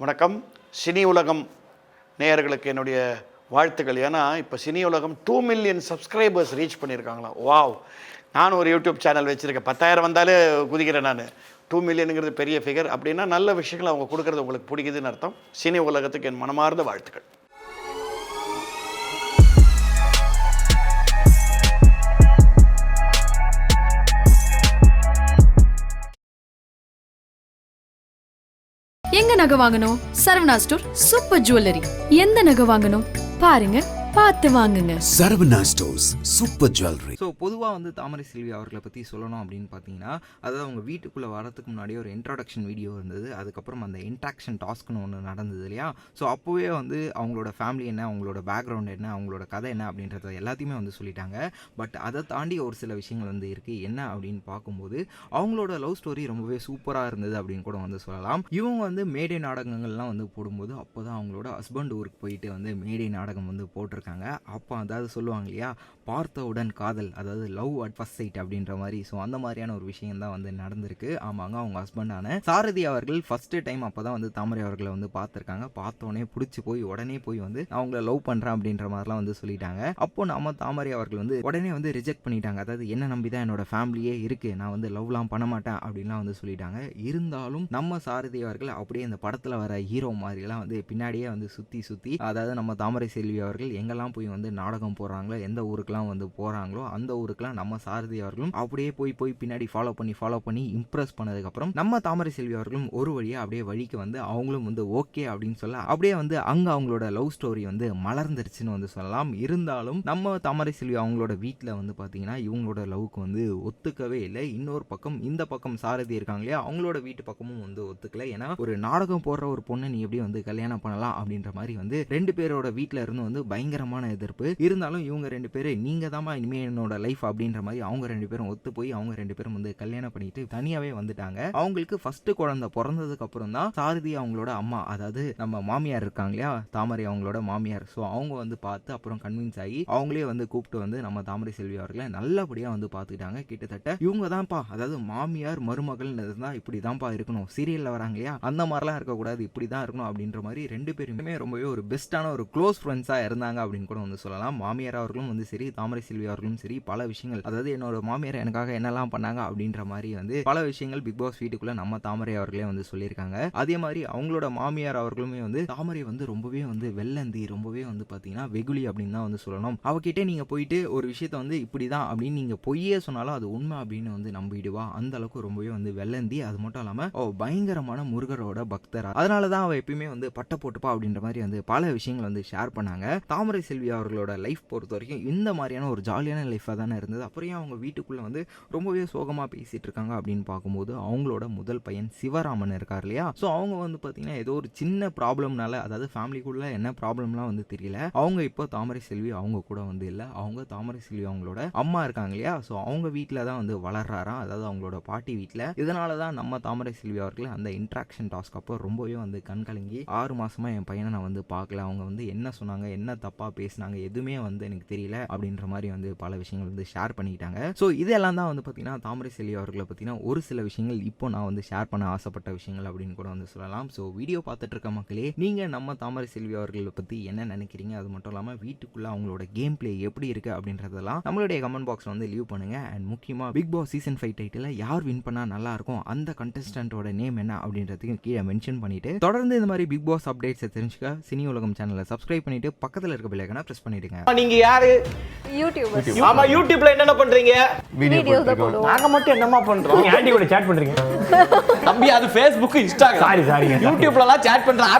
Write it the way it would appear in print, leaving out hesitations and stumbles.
வணக்கம். சினி உலகம் நேயர்களுக்கு என்னுடைய வாழ்த்துக்கள். ஏன்னா இப்போ சினி உலகம் 2 மில்லியன் சப்ஸ்கிரைபர்ஸ் ரீச் பண்ணியிருக்காங்களா. வாவ்! நானும் ஒரு யூடியூப் சேனல் வச்சுருக்கேன். 10,000 வந்தாலே குதிக்கிறேன் நான். 2 மில்லியனுங்கிறது பெரிய ஃபிகர். அப்படின்னா நல்ல விஷயங்கள் அவங்க கொடுக்குறது உங்களுக்கு பிடிக்குதுன்னு அர்த்தம். சினி உலகத்துக்கு என் மனமார்ந்த வாழ்த்துக்கள். எங்க நகை வாங்கணும்? Saravana store super jewellery. எந்த நகை வாங்கணும் பாருங்க, பார்த்து வாங்குங்க. Saravana stores super jewellery. So பொதுவாக வந்து தாமரை செல்வி அவர்களை பற்றி சொல்லணும் அப்படின்னு பார்த்தீங்கன்னா, அதாவது அவங்க வீட்டுக்குள்ளே வரதுக்கு முன்னாடியே ஒரு இன்ட்ரோடக்ஷன் வீடியோ இருந்தது. அதுக்கப்புறம் அந்த இன்ட்ராக்ஷன் டாஸ்க்னு ஒன்று நடந்தது இல்லையா. ஸோ அப்போவே வந்து அவங்களோட ஃபேமிலி என்ன, அவங்களோட பேக்ரவுண்ட் என்ன, அவங்களோட கதை என்ன அப்படின்றத எல்லாத்தையுமே வந்து சொல்லிட்டாங்க. பட் அதை தாண்டி ஒரு சில விஷயங்கள் வந்து இருக்குது. என்ன அப்படின்னு பார்க்கும்போது அவங்களோட லவ் ஸ்டோரி ரொம்பவே சூப்பராக இருந்தது அப்படின்னு கூட வந்து சொல்லலாம். இவங்க வந்து மேடை நாடகங்கள்லாம் வந்து போடும்போது அப்போ தான் அவங்களோட ஹஸ்பண்ட் ஊருக்கு போயிட்டு வந்து மேடை நாடகம் வந்து போட்டிருக்காங்க. அப்போ அதாவது சொல்லுவாங்க இல்லையா, பார்த்தவுடன் காதல், அதாவது லவ் அட் ஃபர்ஸ்ட் சைட் அப்படின்ற மாதிரி. ஸோ அந்த மாதிரியான ஒரு விஷயம் தான் வந்து நடந்திருக்கு. ஆமாங்க, அவங்க ஹஸ்பண்டான சாரதி அவர்கள் ஃபர்ஸ்ட் டைம் அப்போ தான் வந்து தாமரை அவர்களை வந்து பார்த்துருக்காங்க. பார்த்தோன்னே பிடிச்சி போய் உடனே போய் வந்து அவங்கள லவ் பண்ணுறேன் அப்படின்ற மாதிரிலாம் வந்து சொல்லிட்டாங்க. அப்போ நம்ம தாமரை அவர்கள் வந்து உடனே வந்து ரிஜெக்ட் பண்ணிட்டாங்க. அதாவது என்ன நம்பி தான் என்னோட ஃபேமிலியே இருக்குது, நான் வந்து லவ்லாம் பண்ண மாட்டேன் அப்படின்லாம் வந்து சொல்லிட்டாங்க. இருந்தாலும் நம்ம சாரதி அவர்கள் அப்படியே இந்த படத்தில் வர ஹீரோ மாதிரிலாம் வந்து பின்னாடியே வந்து சுற்றி அதாவது நம்ம தாமரை செல்வி அவர்கள் எங்கெல்லாம் போய் வந்து நாடகம் போடுறாங்களோ, எந்த ஊருக்கெல்லாம் வந்து போகிறாங்களோ அந்த ஊருக்கெல்லாம் நம்ம சாரதி அவர்களும் அப்படியே போய் பின்னாடி ஃபாலோ பண்ணி இம்ப்ரெஸ் பண்ணதுக்கப்புறம் நம்ம தாமரை செல்வி அவர்களும் ஒரு வழியாக அப்படியே வழிக்கு வந்து அவங்களும் வந்து ஓகே அப்படின்னு சொல்ல அப்படியே வந்து அங்கே அவங்களோட லவ் ஸ்டோரி வந்து மலர்ந்துருச்சுன்னு வந்து சொல்லலாம். இருந்தாலும் நம்ம தாமரை செல்வி அவங்களோட வீட்டில் வந்து பார்த்தீங்கன்னா இவங்களோட லவ்க்கு வந்து ஒத்துக்கவே இல்லை. இன்னொரு பக்கம் இந்த பக்கம் சாரதி இருக்காங்க இல்லையா, அவங்களோட வீட்டு பக்கமும் வந்து ஒத்துக்கல. ஏன்னா ஒரு நாடகம் போடுற ஒரு பொண்ணை நீ எப்படி வந்து கல்யாணம் பண்ணலாம் அப்படின்ற மாதிரி வந்து ரெண்டு பேரோட வீட்டில் இருந்து வந்து பயங்கரமான எதிர்ப்பு. இருந்தாலும் இவங்க ரெண்டு பேரும் நீங்க தாமா இனிமே என்னோட லைஃப் அப்படின்ற மாதிரி அவங்க ரெண்டு பேரும் ஒத்து போய் அவங்க ரெண்டு பேரும் வந்து கல்யாணம் பண்ணிட்டு தனியாவே வந்துட்டாங்க. அவங்களுக்கு ஃபர்ஸ்ட் குழந்தை பிறந்ததுக்கு அப்புறம் தான் சாரதி அவங்களோட அம்மா, அதாவது நம்ம மாமியார் இருக்காங்க இல்லையா, தாமரை அவங்களோட மாமியார். ஸோ அவங்க வந்து பார்த்து அப்புறம் கன்வின்ஸ் ஆகி அவங்களே வந்து கூப்பிட்டு வந்து நம்ம தாமரை செல்வி அவர்களை நல்லபடியாக வந்து பார்த்துக்கிட்டாங்க. கிட்டத்தட்ட இவங்க தான்ப்பா, அதாவது மாமியார் மருமகள் தான் இப்படி தான்ப்பா இருக்கணும், சீரியல்ல வராங்க இல்லையா அந்த மாதிரிலாம் இருக்கக்கூடாது, இப்படி தான் இருக்கணும் அப்படின்ற மாதிரி ரெண்டு பேருமே ரொம்பவே ஒரு பெஸ்ட்டான ஒரு க்ளோஸ் ஃப்ரெண்ட்ஸாக இருந்தாங்க அப்படின்னு கூட வந்து சொல்லலாம். மாமியார் அவர்களும் வந்து சரி, தாமரை செல்வி அவர்களும் சரி, பல விஷயங்கள், அதாவது என்னோட மாமியார் எனக்காக என்னெல்லாம் பண்ணாங்க அப்படின்ற மாதிரி வந்து பல விஷயங்கள் பிக் பாஸ் வீட்டுக்குள்ள நம்ம தாமரை அவர்களே வந்து சொல்லியிருக்காங்க. அதே மாதிரி அவங்களோட மாமியார் அவர்களுமே வந்து தாமரை வந்து ரொம்பவே வந்து வெள்ளந்தி, ரொம்பவே வந்து பார்த்தீங்கன்னா வெகுளி அப்படின்னு தான் வந்து சொல்லணும். அவகிட்டே நீங்க போயிட்டு ஒரு விஷயத்த வந்து இப்படிதான் அப்படின்னு நீங்க பொய்யே சொன்னாலும் அது உண்மை அப்படின்னு வந்து நம்பிடுவா. அந்த அளவுக்கு ரொம்பவே வந்து வெள்ளந்தி. அது மட்டும் இல்லாம பயங்கரமான முருகரோட பக்தர். அதனால தான் அவ எப்பயுமே வந்து பட்டை போட்டுப்பா அப்படின்ற மாதிரி வந்து பல விஷயங்கள் வந்து ஷேர் பண்ணாங்க. தாமரை செல்வி அவர்களோட லைஃப் பொறுத்த வரைக்கும் இந்த மாதிரியான ஒரு ஜாலியான லைஃபாக தானே இருந்தது. அப்புறம் அவங்க வீட்டுக்குள்ளே வந்து ரொம்பவே சோகமாக பேசிகிட்டு இருக்காங்க அப்படின்னு பார்க்கும்போது அவங்களோட முதல் பையன் சிவராமன் இருக்கார் இல்லையா. ஸோ அவங்க வந்து பார்த்தீங்கன்னா ஏதோ ஒரு சின்ன ப்ராப்ளம்னால, அதாவது ஃபேமிலிக்குள்ளே என்ன ப்ராப்ளம்லாம் வந்து தெரியல, அவங்க இப்போ தாமரை செல்வி அவங்க கூட வந்து இல்லை, அவங்க தாமரை செல்வி அவங்களோட அம்மா இருக்காங்க இல்லையா, ஸோ அவங்க வீட்டில் தான் வந்து வளர்றாராம், அதாவது அவங்களோட பாட்டி வீட்டில். இதனால தான் நம்ம தாமரை செல்வி அவர்கள் அந்த இன்ட்ராக்ஷன் டாஸ்க் அப்போ ரொம்பவே வந்து கண்கலங்கி 6 மாசமாக என் பையனை நான் வந்து பார்க்கல, அவங்க வந்து என்ன சொன்னாங்க, என்ன தப்பாக பேசினாங்க, எதுவுமே வந்து எனக்கு தெரியல அப்படின்ற மாதிரி வந்து பல விஷயங்கள் வந்து ஷேர் பண்ணிக்கிட்டாங்க. ஸோ இதெல்லாம் தான் வந்து பார்த்தீங்கன்னா தாமரை செல்வி அவர்களை பார்த்தீங்கன்னா ஒரு சில விஷயங்கள் இப்போ நான் வந்து ஷேர் பண்ண ஆசைப்பட்ட விஷயங்கள் அப்படின்னு கூட வந்து சொல்லலாம். ஸோ வீடியோ பார்த்துட்டு இருக்க மக்களே, நீங்கள் நம்ம தாமரை செல்வி அவர்களை பற்றி என்ன நினைக்கிறீங்க, அது மட்டும் இல்லாமல் வீட்டுக்குள்ளே அவங்களோட கேம் பிளே எப்படி இருக்குது அப்படின்றதெல்லாம் நம்மளுடைய கமெண்ட் பாக்ஸில் வந்து லீவ் பண்ணுங்கள். அண்ட் முக்கியமாக பிக் பாஸ் சீசன் 5 டைட்டில் யார் வின் பண்ணால் நல்லாயிருக்கும், அந்த கண்டஸ்டன்ட்டோட நேம் என்ன அப்படின்றதுக்கு கீழே மென்ஷன் பண்ணிட்டு தொடர்ந்து இந்த மாதிரி பிக் பாஸ் அப்டேட்ஸை தெரிஞ்சுக்க சினி உலகம் சேனலை சப்ஸ்கிரைப் பண்ணிட்டு பக்கத்தில் இருக்க பெல் ஐகானை பிரஸ் பண்ணிடுங்க. நீங்க யாரு? யூடியூபர்ஸ். ஆமா, யூடியூப்ல என்னென்ன பண்றீங்க? வீடியோஸ் தான் போடுவோம். நாங்க மட்டும் என்னமா பண்றோம்? நீங்க ஆண்டி கூட சேட் பண்றீங்க? தம்பி, அது Facebook, Instagram. சாரி யூடியூப்ல எல்லாம் சேட் பண்ற ஆப்